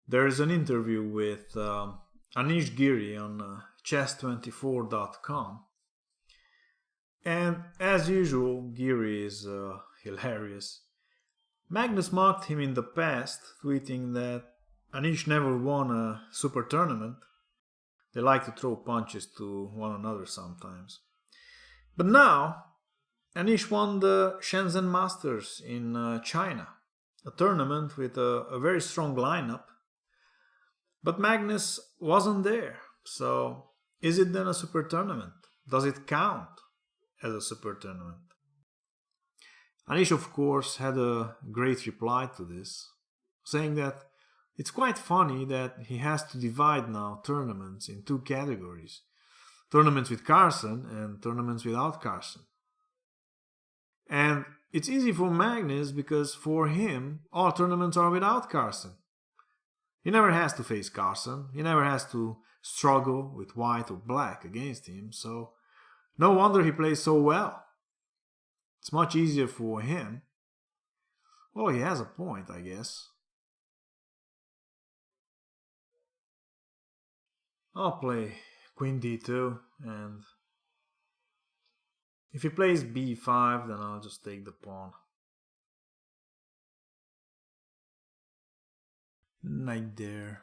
There's an interview with Anish Giri on chess24.com. And as usual, Giri is hilarious. Magnus mocked him in the past, tweeting that Anish never won a super tournament. They like to throw punches to one another sometimes. But now, Anish won the Shenzhen Masters in China, a tournament with a very strong lineup. But Magnus wasn't there, so is it then a super tournament? Does it count as a super tournament? Anish, of course, had a great reply to this, saying that it's quite funny that he has to divide now tournaments in two categories: tournaments with Carlsen and tournaments without Carlsen. And it's easy for Magnus because for him, all tournaments are without Carlsen. He never has to face Carlsen, he never has to struggle with white or black against him, so no wonder he plays so well. It's much easier for him. Well, he has a point, I guess. I'll play Queen d2, and if he plays b5, then I'll just take the pawn. Knight there.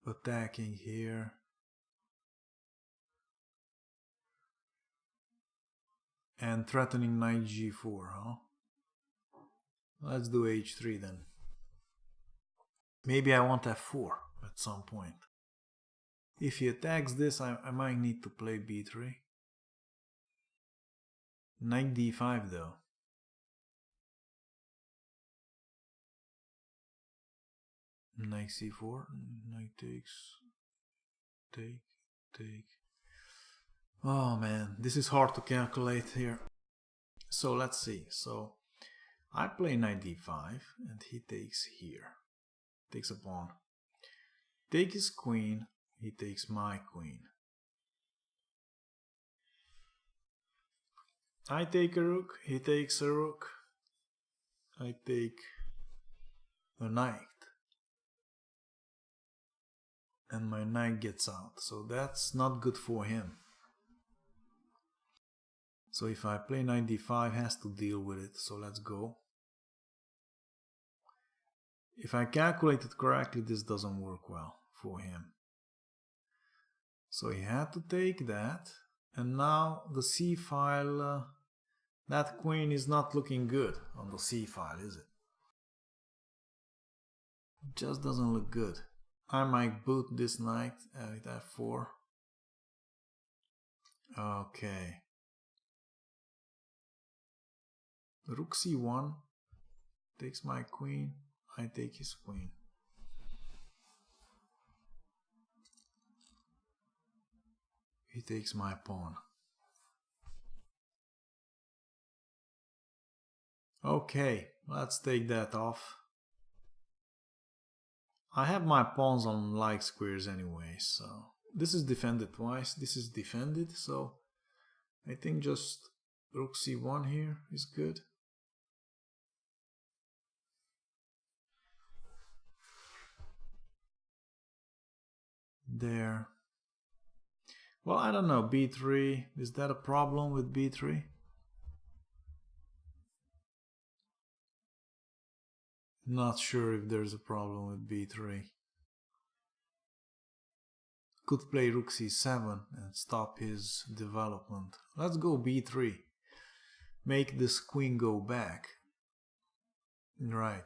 Attacking here. And threatening knight g4, huh? Let's do h3 then. Maybe I want f4 at some point. If he attacks this, I might need to play b3. Knight d5 though. Knight c4, knight takes, take. Oh man, this is hard to calculate here. So let's see. So I play knight d5 and he takes here. Takes a pawn. Take his queen, he takes my queen. I take a rook, he takes a rook. I take a knight. And my knight gets out, so that's not good for him. So if I play knight d5, has to deal with it, so let's go. If I calculated correctly, this doesn't work well for him. So he had to take that, and now the c file, that queen is not looking good on the c file, is it? It just doesn't look good. I might boot this knight at f4. Okay. Rook c1 takes my queen, I take his queen. He takes my pawn. Okay, let's take that off. I have my pawns on like squares anyway, so this is defended twice, this is defended, so I think just rook c1 here is good. There. Well, I don't know, b3, is that a problem with b3? Not sure if there's a problem with b3. Could play rook c7 and stop his development. Let's go b3. Make this queen go back. Right.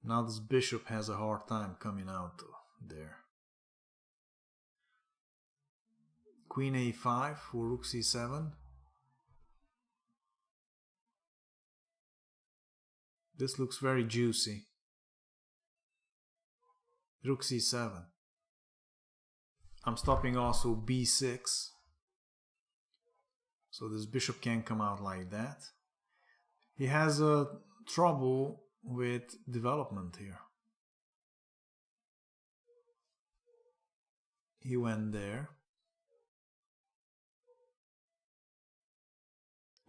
Now this bishop has a hard time coming out there. Queen a5 for rook c7. This looks very juicy. Rook c7. I'm stopping also b6. So this bishop can't come out like that. He has trouble with development here. He went there.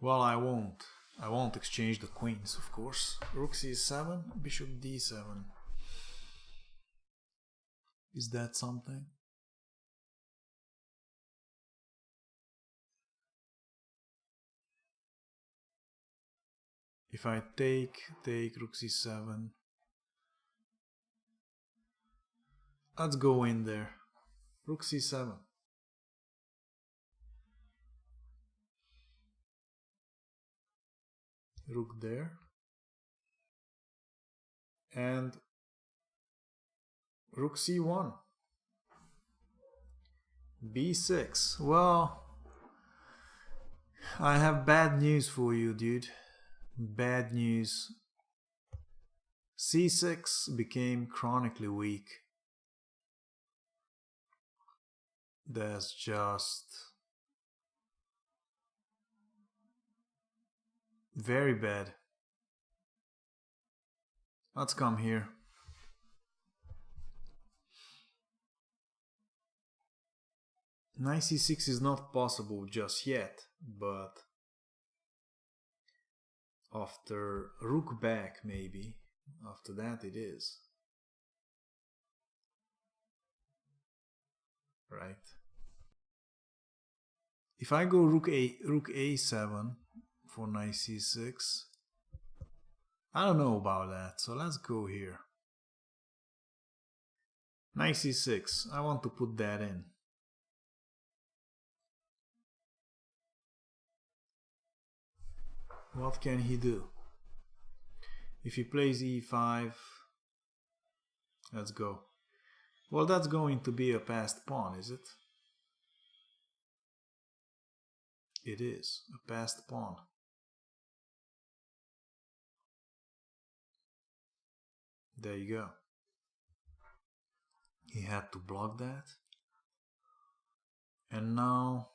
Well, I won't I won't exchange the queens, of course. Rook c7, bishop d7. Is that something? If I take rook c7. Let's go in there. Rook c7. Rook there. And rook c1. b6. Well, I have bad news for you, dude. Bad news. c6 became chronically weak. That's just very bad. Let's come here. Knight c6 is not possible just yet, but after rook back maybe, after that it is. Right? If I go rook a7 for knight c6, I don't know about that, so let's go here. Knight c6, I want to put that in. What can he do? If he plays e5, let's go. Well, that's going to be a passed pawn, is it? It is a passed pawn. There you go. He had to block that. And now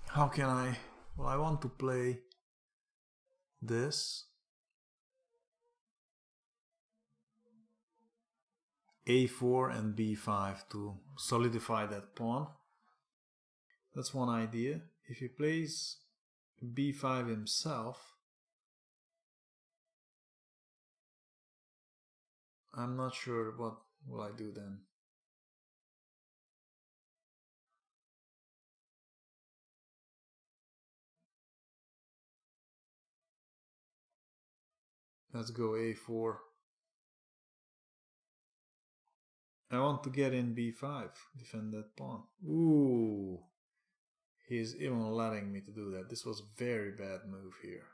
how can I? Well, I want to play this. a4 and b5 to solidify that pawn. That's one idea. If he plays b5 himself, I'm not sure what will I do then. Let's go a4. I want to get in b5, defend that pawn. Ooh, he's even letting me to do that. This was a very bad move here.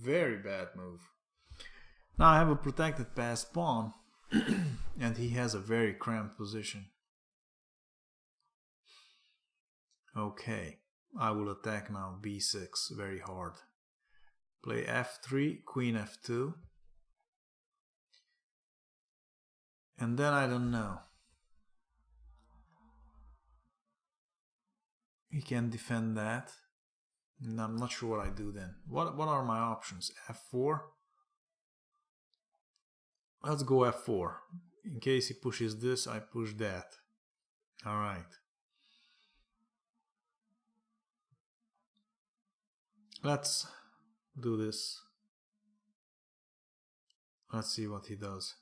Very bad move. Now I have a protected passed pawn, and he has a very cramped position. Okay, I will attack now b6 very hard. Play f3, queen f2. And then I don't know. He can defend that. And I'm not sure what I do then. What are my options? f4? Let's go f4. In case he pushes this, I push that. Alright. Let's do this. Let's see what he does.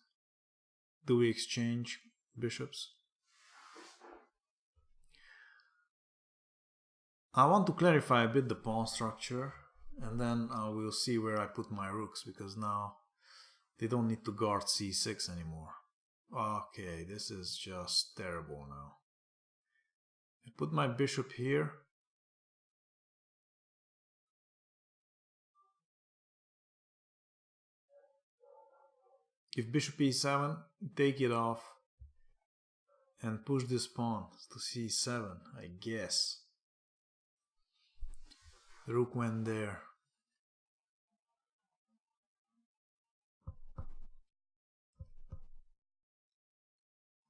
Do we exchange bishops? I want to clarify a bit the pawn structure, and then I will see where I put my rooks, because now they don't need to guard c6 anymore. Okay, this is just terrible now. I put my bishop here. If bishop e7, take it off and push this pawn to c7, I guess. Rook went there.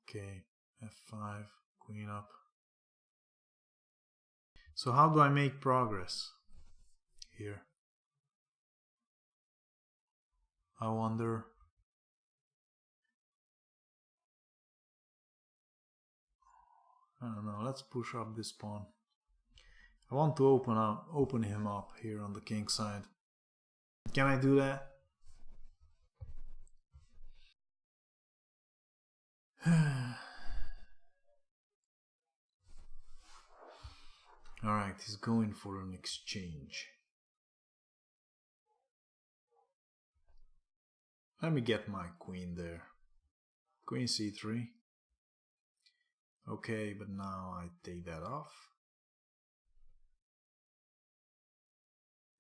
Okay, f5, queen up. So how do I make progress here? I wonder. I don't know, let's push up this pawn. I want to open him up here on the king side. Can I do that? Alright, he's going for an exchange. Let me get my queen there. Queen c3. Okay, but now I take that off.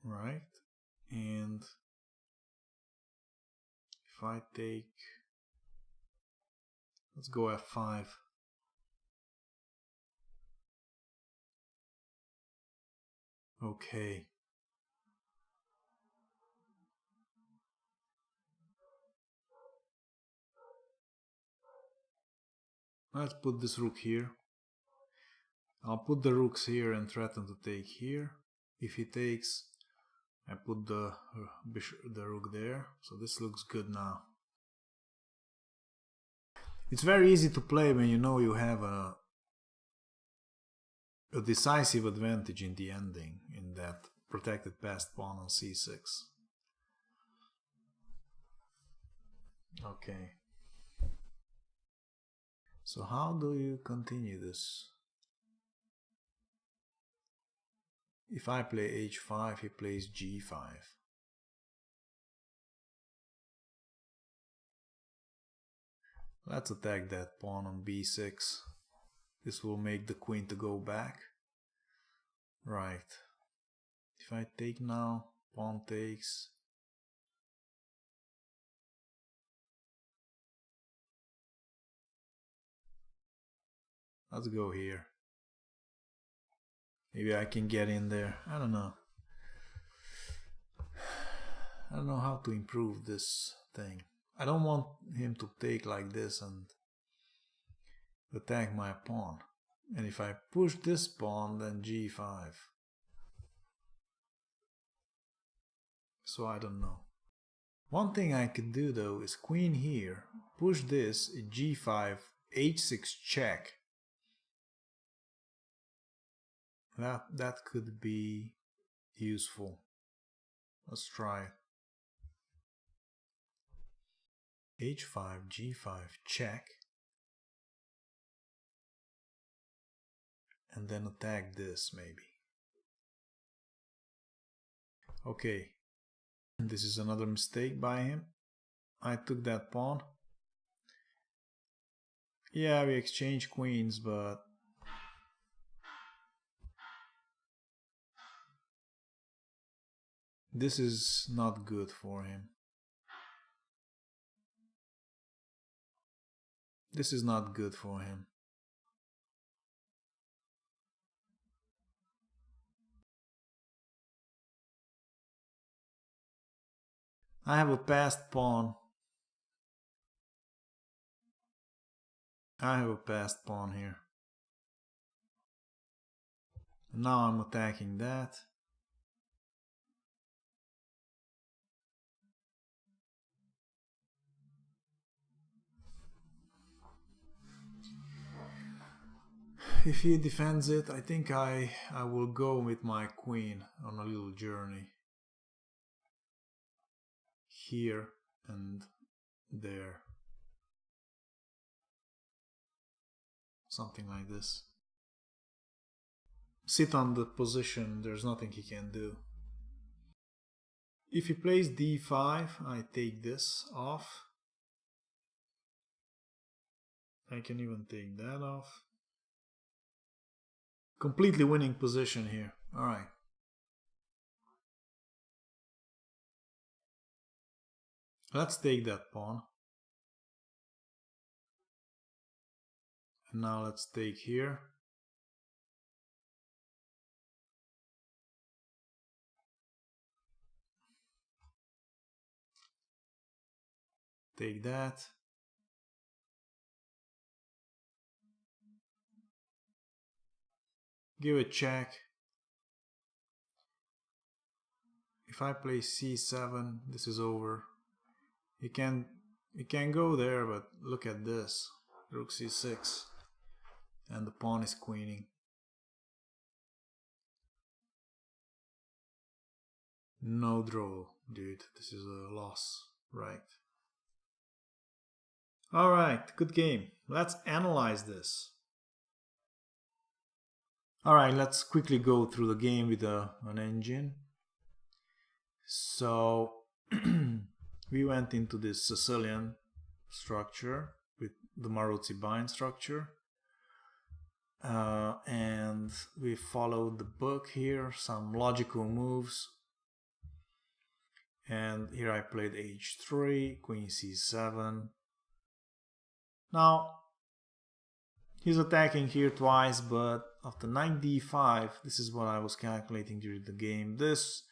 Right. And if I take... Let's go f5. Okay. Let's put this rook here. I'll put the rooks here and threaten to take here. If he takes, I put the rook there. So this looks good now. It's very easy to play when you know you have a decisive advantage in the ending, in that protected passed pawn on c6. Okay. So how do you continue this? If I play h5, he plays g5. Let's attack that pawn on b6. This will make the queen to go back. Right. If I take now, pawn takes. Let's go here. Maybe I can get in there. I don't know. I don't know how to improve this thing. I don't want him to take like this and attack my pawn. And if I push this pawn, then g5. So I don't know. One thing I could do though is queen here, push this, g5, h6 check. That could be useful. Let's try it. h5, g5, check. And then attack this maybe. Okay. This is another mistake by him. I took that pawn. Yeah, we exchange queens, but this is not good for him. This is not good for him. I have a passed pawn. I have a passed pawn here. Now I'm attacking that. If he defends it, I think I will go with my queen on a little journey. Here and there. Something like this. Sit on the position, there's nothing he can do. If he plays d5, I take this off. I can even take that off. Completely winning position here. Alright. Let's take that pawn. And now let's take here. Take that. Give a check. If I play c7, this is over. He can go there, but look at this. Rook c6. and the pawn is queening. No draw, dude. This is a loss, right? Alright, good game. Let's analyze this. Alright, let's quickly go through the game with an engine. So, we went into this Sicilian structure with the Maroczy bind structure. And we followed the book here, some logical moves. And here I played h3, queen c7. Now, he's attacking here twice, but after knight d5, this is what I was calculating during the game. This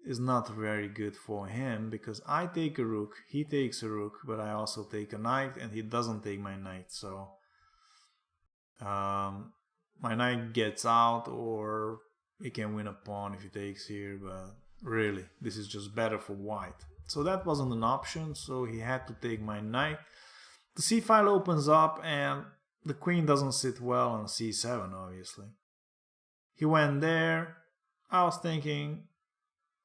is not very good for him, because I take a rook, he takes a rook, but I also take a knight, and he doesn't take my knight, so my knight gets out, or he can win a pawn if he takes here, but really, this is just better for white. So that wasn't an option, so he had to take my knight. The c file opens up, and the queen doesn't sit well on c7, obviously. He went there. I was thinking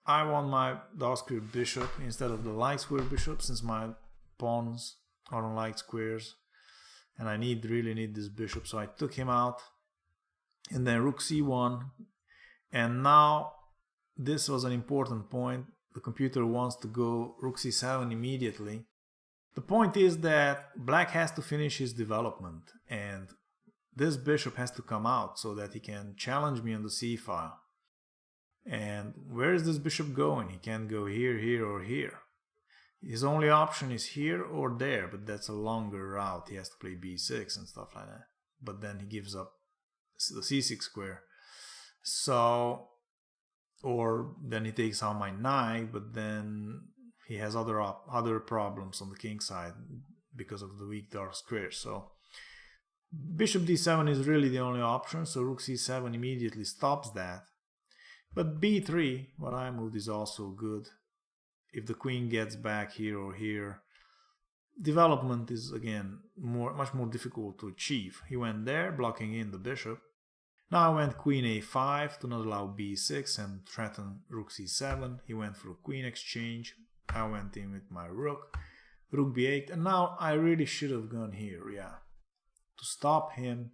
I want my dark square bishop instead of the light square bishop, since my pawns are on light squares. And I really need this bishop, so I took him out. And then rook c1. And now, this was an important point. The computer wants to go rook c7 immediately. The point is that black has to finish his development, and this bishop has to come out so that he can challenge me on the c file. And where is this bishop going? He can't go here, here, or here. His only option is here or there, but that's a longer route. He has to play b6 and stuff like that. But then he gives up the c6 square. So, or then he takes out my knight, but then he has other problems on the king side because of the weak dark squares. So bishop d7 is really the only option, so rook c7 immediately stops that. But b3, what I moved, is also good. If the queen gets back here or here, development is again much more difficult to achieve. He went there, blocking in the bishop. Now I went queen a5 to not allow b6 and threaten rook c7. He went for a queen exchange. I went in with my rook b8, and now I really should have gone here, yeah, to stop him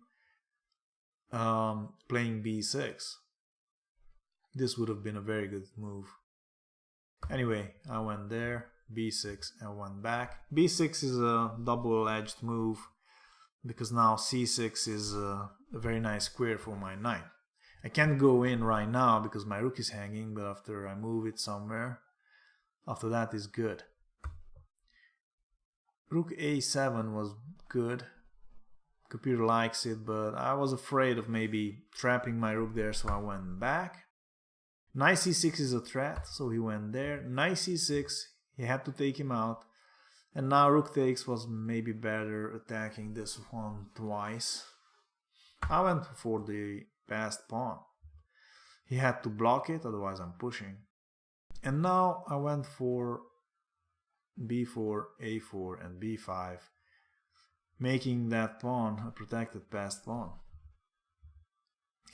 playing b6. This would have been a very good move. Anyway, I went there, b6, and went back. b6 is a double-edged move, because now c6 is a very nice square for my knight. I can't go in right now because my rook is hanging, but after I move it somewhere, after that is good. Rook a7 was good. Computer likes it, but I was afraid of maybe trapping my rook there, so I went back. Knight c6 is a threat, so he went there. Knight c6, he had to take him out. And now rook takes was maybe better, attacking this one twice. I went for the passed pawn. He had to block it, otherwise I'm pushing. And now I went for b4, a4, and b5, making that pawn a protected passed pawn.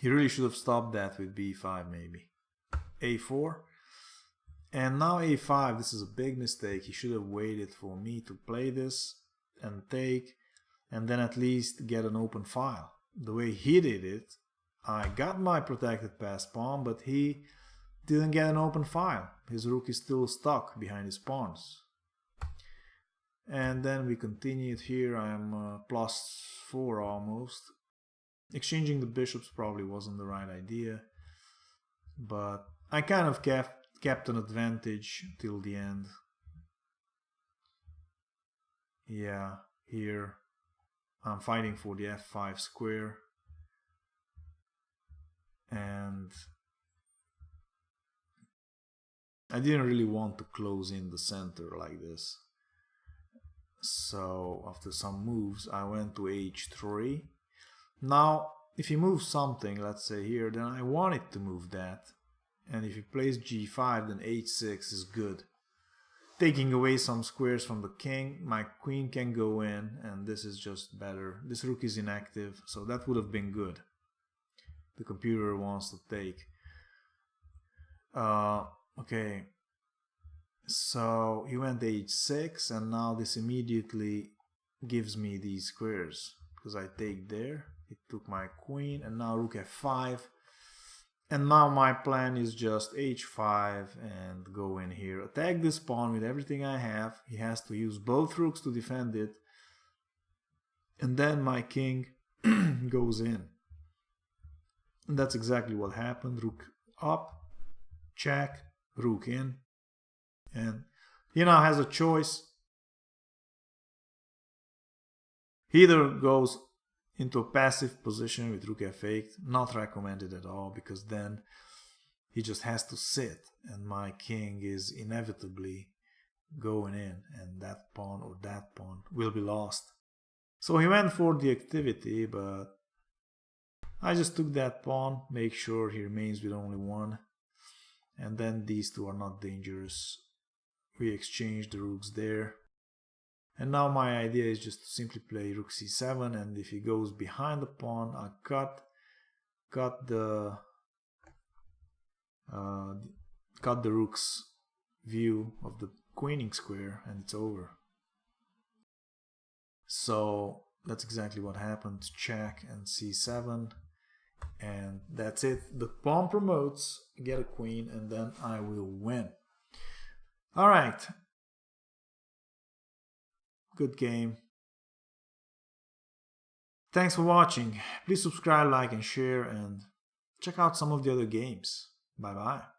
He really should have stopped that with b5 maybe. a4, and now a5. This is a big mistake. He should have waited for me to play this and take, and then at least get an open file. The way he did it, I got my protected passed pawn, but he didn't get an open file. His rook is still stuck behind his pawns. And then we continued here. I'm +4 almost. Exchanging the bishops probably wasn't the right idea, but I kind of kept an advantage till the end. Yeah, here I'm fighting for the f5 square, and I didn't really want to close in the center like this. So after some moves I went to h3. Now if he moves something, let's say here, then I wanted to move that. And if he plays g5, then h6 is good. taking away some squares from the king. My queen can go in, and this is just better. This rook is inactive, so that would have been good. The computer wants to take. Okay, so he went h6, and now this immediately gives me these squares because I take there. It took my queen, and now rook f5. And now my plan is just h5 and go in here, attack this pawn with everything I have. He has to use both rooks to defend it, and then my king goes in. And that's exactly what happened. Rook up, check, rook in, and he now has a choice. He either goes into a passive position with rook f8, not recommended at all, because then he just has to sit and my king is inevitably going in, and that pawn or that pawn will be lost. So he went for the activity, but I just took that pawn, make sure he remains with only one, and then these two are not dangerous. We exchange the rooks there. And now my idea is just to simply play rook c7, and if he goes behind the pawn, I cut the rook's view of the queening square, and it's over. So that's exactly what happened. Check and c7, and that's it. The pawn promotes, get a queen, and then I will win. All right. Good game. Thanks for watching. Please subscribe, like, and share, and check out some of the other games. Bye bye.